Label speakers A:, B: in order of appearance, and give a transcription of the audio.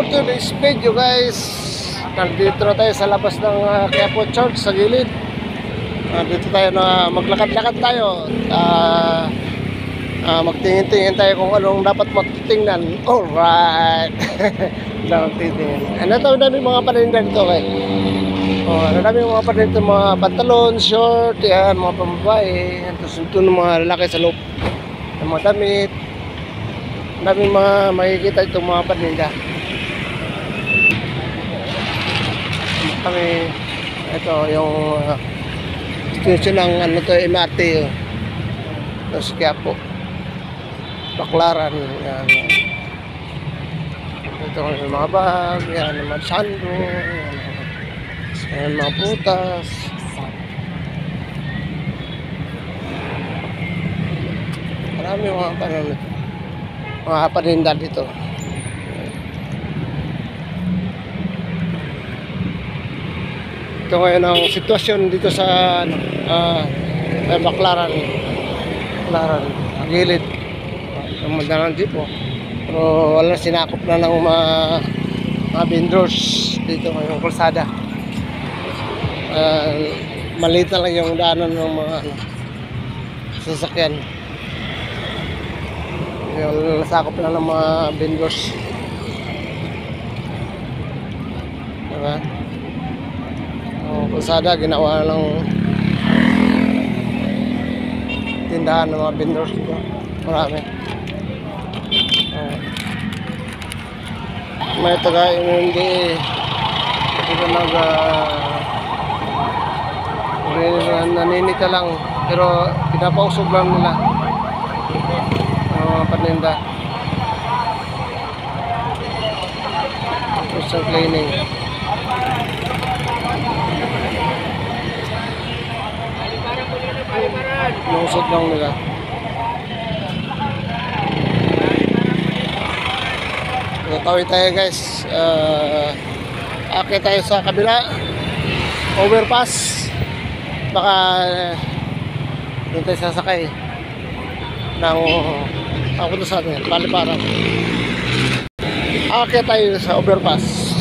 A: for today's video guys, nandito na tayo sa labas ng Quiapo Church sa gilid. Dito tayo na maglakad-lakad tayo. Magtingin-tingin tayo kung anong dapat magtingnan. Alright. Ano ito, dami mga paninda dito guys. Ano dami mga paninda, mga pantalon, short, yan, mga pambabae. Tapos ito ng mga lalaki sa loob ng mga damit. Dami mga makikita itong mga paninda. Kami, ito yung station ng ano to, MRT. Tapos Quiapo, Baclaran, yan. Ito yung mga bag, yan, mga sando, yan, mga putas. Marami mga paninda dito. Ito ngayon ang sitwasyon dito sa Baclaran, gilid ng Mandaran Jeep. Pero wala, sinakop na ng mga vendors dito ngayong kalsada. Maliit na lang yung daanan ng mga sasakyan. Yung nasakop na ng mga vendors. Diba? Kalsada ginawa ng tindahan ng mga vendors dito. Marami. May taga hindi naninita lang, pero pinapausog lang nila mga paninda. Tapos ang cleaning. Nusot lang nila. Tawid tayo guys. Akit tayo sa kabila, overpass. Baka doon tayo sasakay ng papunta sa atin, Paliparan. Akit tayo sa overpass.